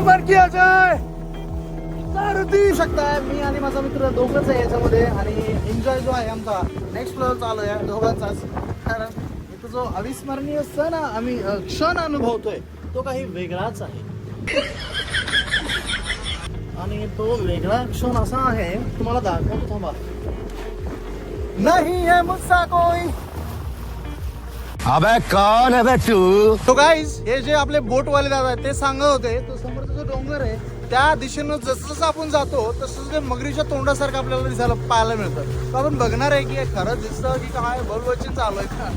कुर्बान किया जाय सारथी शकताय. मी आणि माझा मित्र दोघंच आहे याच्यामध्ये आणि एन्जॉय जो आहे आमचा नेक्स्ट लेवल चालू आहे दोघांचाच. कारण इथं जो अविस्मरणीय सण आम्ही क्षण अनुभवतोय तो काही वेगळाच आहे. आणि तो वेगळा क्षण असा आहे तुम्हाला दाखवतो थांबा. नहीं है मुझसा कोई. अबे कौन है बे तू? तो गाईज हे जे आपले बोटवाले दादा आहेत ते सांगत होते तो समोरचा जो डोंगर आहे त्या दिशेनं जसं जसं आपण जातो तसं ते मगरीच्या तोंडासारखं आपल्याला दिसायला पाहायला मिळतं. तर आपण बघणार आहे की हे खरंच दिसतं की काय बलवचन चालू आहे का.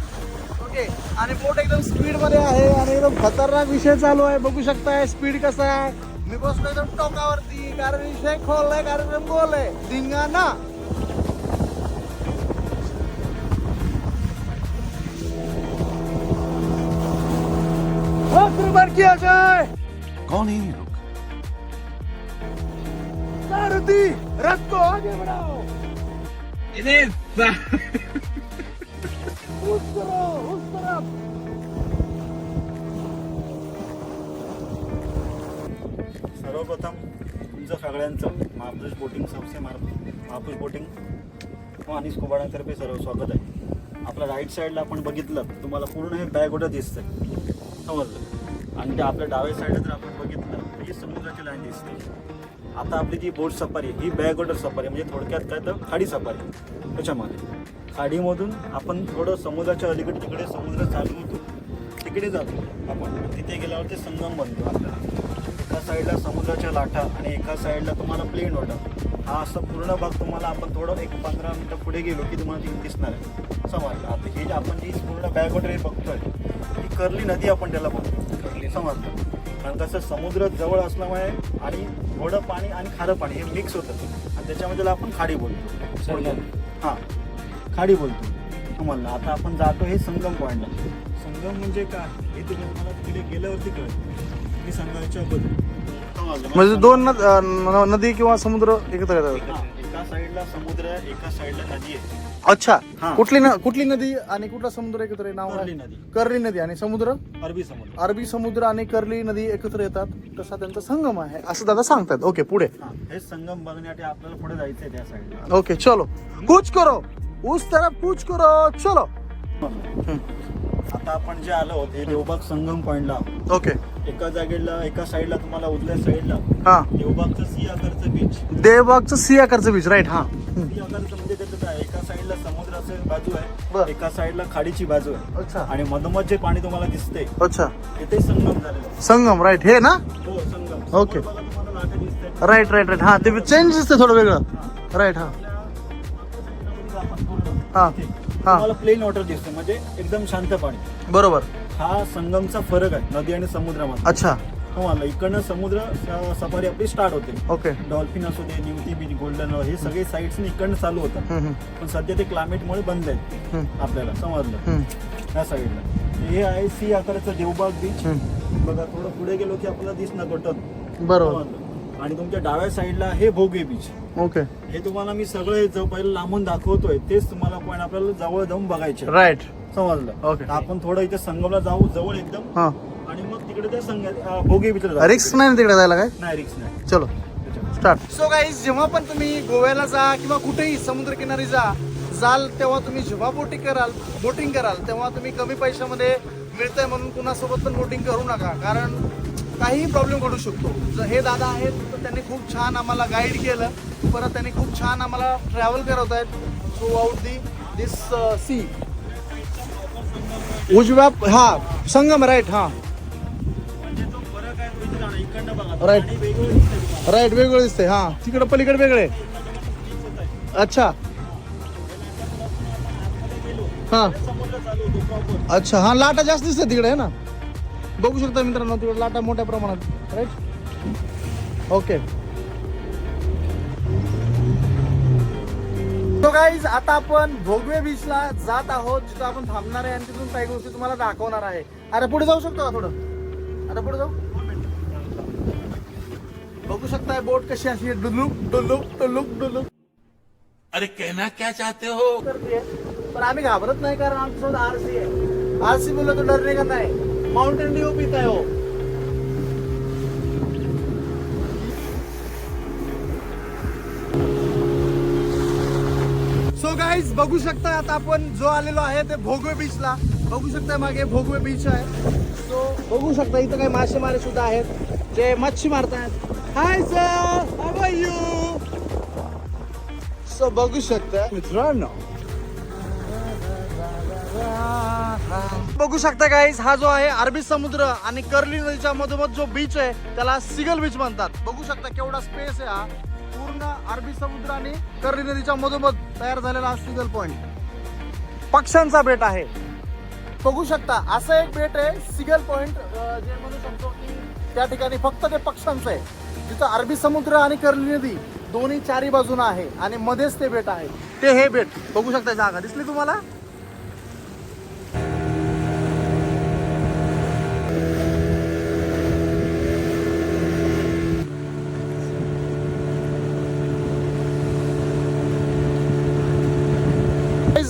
ओके. आणि बोट एकदम स्पीड मध्ये आहे आणि एकदम खतरनाक विषय चालू आहे. बघू शकताय स्पीड कसा आहे. मी बसलो एकदम टोकावरती कारण विषय खोललाय कार्यक्रम गोल आहे धिंगाणा. कुर्बान किया जाए. कौन है ये लोग? सारथी रथ को आगे बढ़ाओ. उस तरफ. सर्वप्रथम तुमचं सगळ्यांचं महापुरुष बोटिंग सबसे महापुरुष बोटिंग आणि स्कुबाडातर्फे सर्व स्वागत आहे. आपल्या राईट साईडला आपण बघितलं तर तुम्हाला पूर्ण हे बॅकवॉटर दिसतंय समजलं. आणि त्या आपल्या डाव्या साईडला जर आपण बघितलं तर ही समुद्राची लाईन दिसते. आता आपली जी बोट सफारी ही बॅकवॉटर सफारी म्हणजे थोडक्यात काय तर खाडी सफारी. त्याच्यामध्ये खाडीमधून आपण थोडं समुद्राच्या अलीकडे तिकडे समुद्र चालू होतो तिकडे जातो आपण. तिथे गेल्यावर ते संगम बनतो आपल्याला. एका साईडला समुद्राच्या लाटा आणि एका साईडला तुम्हाला प्लेन वॉटर. हा असं पूर्ण भाग तुम्हाला आपण थोडं एक 15 मिनटं पुढे गेलो की तुम्हाला तिथे दिसणार आहे समजलं. आता हे जे आपण जी पूर्ण बॅकवॉटर हे बघतोय ही कर्ली नदी आपण त्याला बघतो समजलं. कारण कसं समुद्र जवळ असल्यामुळे आणि थोडं पाणी आणि खारं पाणी हे मिक्स होतं आणि त्याच्यामध्ये आपण खाडी बोलतो. हां खाडी बोलतो समजलं. आता आपण जातो हे संगम पॉईंटला. संगम म्हणजे काय हे तुम्हाला तिकडे गेल्यावरती कळतं. मी सांगायच्या अगोदर म्हणजे दोन नदी किंवा समुद्र एकत्र येतात. एका साईडला समुद्र आहे एका साईडला नदी आहे. अच्छा. हा. कुठली नदी आणि कुठला समुद्र एकत्र आहे? नाव कर्ली नदी. कर्ली नदी आणि समुद्र अरबी समुद्र. अरबी समुद्र आणि कर्ली नदी एकत्र येतात तसा त्यांचा संगम आहे असं दादा सांगतात. ओके पुढे. हे संगम बघण्यासाठी आपल्याला पुढे जायचंय त्या साईडला. ओके चलो कुछ करो उस तरफ कुछ करो चलो. आता आपण जे आलो आहोत हे देवबाग संगम पॉइंटला. ओके. एका साईडला तुम्हाला उजव्या साईडला हा देवबागचं सी आकारचं बीच. देवबागचं सी आकारचं बीच राईट. हा सी आकारचं म्हणजे त्याचं काय एका साईडला समुद्राचं बाजू बर. आहे एका साईडला खाडीची बाजू आहे. अच्छा आणि मधोमध जे पाणी तुम्हाला दिसते अच्छा तिथे संगम झालेलं आहे. संगम राईट हे ना. हो संगम. ओके. समोर बघा तुम्हाला लाटा दिसतायत. Right right right. हा ते चेंज दिसते थोडं वेगळं. राईट. हा हा हा तुम्हाला प्लेन वॉटर दिसते म्हणजे एकदम शांत पाणी. बरोबर. हा संगमचा फरक आहे नदी आणि समुद्रामध्ये. अच्छा तुम्हाला इकडनं समुद्र सफारी आपली स्टार्ट होते. ओके. डॉल्फिन असू दे निवती बीच गोल्डन हे सगळे साईट्स इकडनं चालू होतात. पण सध्या ते क्लायमेटमुळे बंद आहेत आपल्याला समजलं. या साईडला हे आहे सी आकाराचं देवबाग बीच. बघा थोडं पुढे गेलो की आपल्याला दिसणार तो टन. बरोबर. आणि तुमच्या डाव्या साईडला हे भोगे बीच. ओके. हे तुम्हाला मी सगळे जो पहिलं लांबून दाखवतोय तेच तुम्हाला पॉईंट आपल्याला जवळ जाऊन बघायचे. राईट. समजलं. ओके. तर आपण थोडं इथे संगमला जाऊ जवळ एकदम हा आणि मग तिकडे त्या भोगे बीचला जाऊ. रिक्स नाही ना तिकडे जायला काय. नाही रिक्स नाही. चलो स्टार्ट. सो गाईज जेव्हा पण तुम्ही गोव्याला जा किंवा कुठेही समुद्रकिनारी जाल तेव्हा तुम्ही जेव्हा बोटिंग कराल तेव्हा तुम्ही कमी पैशामध्ये मिळतंय म्हणून कुणासोबत पण बोटिंग करू नका. कारण काही प्रॉब्लेम घडू शकतो. जर हे दादा आहेत तर त्यांनी खूप छान आम्हाला गाईड केलं. परत त्यांनी खूप छान आम्हाला ट्रॅव्हल करवत आहेत थ्रू आउट दिस सी. उजव्या हा संगम राईट. हा म्हणजे तो फरक आहे तो इथे जाणं. इकडनं बघा Right. आणि वेगवेगळं दिसतंय. राईट वेगळं दिसतंय. हा तिकडे पलीकडे वेगळे. अच्छा हा समुद्र चालू होतो प्रॉपर. अच्छा. हा लाटा जास्त दिसतात तिकडे आहे ना. बघू शकता मित्रांनो तिकडे लाटा मोठ्या प्रमाणात. राईट. ओके. सो गाईज आता आपण भोगवे बीचला जात आहोत जिथं आपण थांबणार आहे आणि तिथून काही गोष्टी तुम्हाला दाखवणार आहे. अरे पुढे जाऊ शकतो का थोडं. आता पुढे जाऊ. बघू शकताय बोट कशी अशी डुलुक डुलुक डुलुक डुलुक. अरे कहना क्या चाहते हो? करते पण आम्ही घाबरत नाही कारण आमच्यासोबत आरसी आहे. आरसी बोललो तो डरने का नाही. माउंटेन ड्यू पिता है हो. गाईज बघू शकता आता आपण जो आलेलो आहे ते भोगवे बीचला. बघू शकता मागे भोगवे बीच आहे. सो बघू शकता इथं काही मासेमारी सुद्धा आहेत जे मच्छी मारतात. Hi sir, how are you? So बघू शकता मित्रांनो, बघू शकता गाईज हा जो आहे अरबी समुद्र आणि कर्ली नदीच्या मधोमध जो बीच आहे त्याला सिगल बीच म्हणतात. बघू शकता केवढा स्पेस आहे हा. पूर्ण अरबी समुद्र आणि कर्ली नदीच्या मधोमध तयार झालेला हा सिगल पॉइंट. पक्ष्यांचा बेट आहे. बघू शकता असं एक बेट आहे सिगल पॉइंट, जे म्हणू शकतो की त्या ठिकाणी फक्त ते पक्ष्यांचं आहे, जिथं अरबी समुद्र आणि कर्ली नदी दोन्ही चारी बाजूला आहे आणि मध्येच ते बेट आहे. ते हे बेट बघू शकता. जागा दिसली तुम्हाला?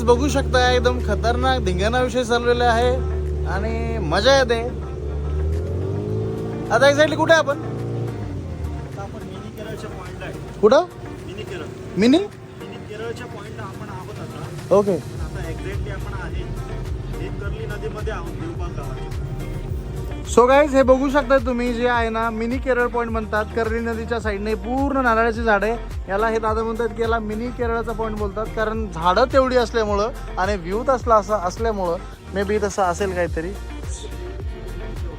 बघू शकता एकदम खतरनाक धिंगाणा विषय चाललेला आहे आणि मजा येते. आता एक्झॅक्टली कुठे आपण? आपण मिनी केरळच्या पॉइंटला आहे. कुठं? मिनी केरळ. मिनी केरळच्या पॉइंटला आपण आहोत आता. ओके. आता एक्झॅक्टली आपण आहे हे कर्ली नदीमध्ये आहोत, देवबाग गावात. सो गाईज हे बघू शकता तुम्ही जे आहे ना मिनी केरळ पॉइंट म्हणतात. कर्ली नदीच्या साईडने पूर्ण नारळाची झाड आहे. याला हे दादा म्हणतात की याला मिनी केरळचा पॉइंट बोलतात, कारण झाडं तेवढी असल्यामुळं आणि व्ह्यू तसला असा असल्यामुळं मे बी तसं असेल काहीतरी.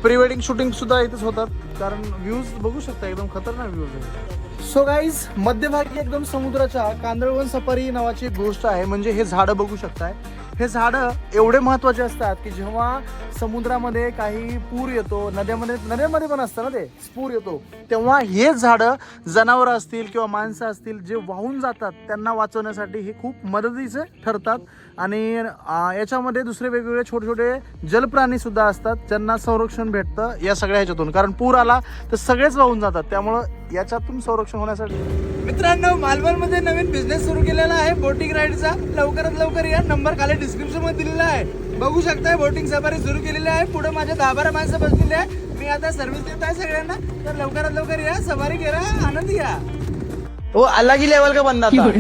प्री वेडिंग शूटिंग सुद्धा इथेच होतात, कारण व्ह्यूज बघू शकता एकदम खतरनाक व्ह्यूज आहे. सो गाईज मध्यभागी एकदम समुद्राच्या कांदळवन सफारी नावाची एक गोष्ट आहे. म्हणजे हे झाडं बघू शकताय. हे झाडं एवढे महत्त्वाचे असतात की जेव्हा समुद्रामध्ये काही पूर येतो, नद्यामध्ये पण असतं ना ते पूर येतो, तेव्हा हे झाडं जनावरं असतील किंवा माणसं असतील जे वाहून जातात त्यांना वाचवण्यासाठी हे खूप मदतीचे ठरतात. आणि याच्यामध्ये दुसरे वेगवेगळे छोटे छोटे जलप्राणी सुद्धा असतात ज्यांना संरक्षण भेटतं या सगळ्या ह्याच्यातून, कारण पूर आला तर सगळेच वाहून जातात. त्यामुळं याच्यातून संरक्षण होण्यासाठी मित्रांनो मालवणमध्ये नवीन बिझनेस सुरू केलेला आहे बोटिंग राईडचा. लवकरात लवकर या. नंबर खाली डिस्क्रिप्शन मध्ये दिलेला आहे. बघू शकताय बोटिंग सफारी सुरू केलेली आहे. पुढे माझ्या 10-12 माणसं बसलेली आहे. मी आता सर्व्हिस देत आहे सगळ्यांना. तर लवकरात लवकर या, सफारी करा, आनंद घ्या. वो अलग ही लेवल का बंदा था.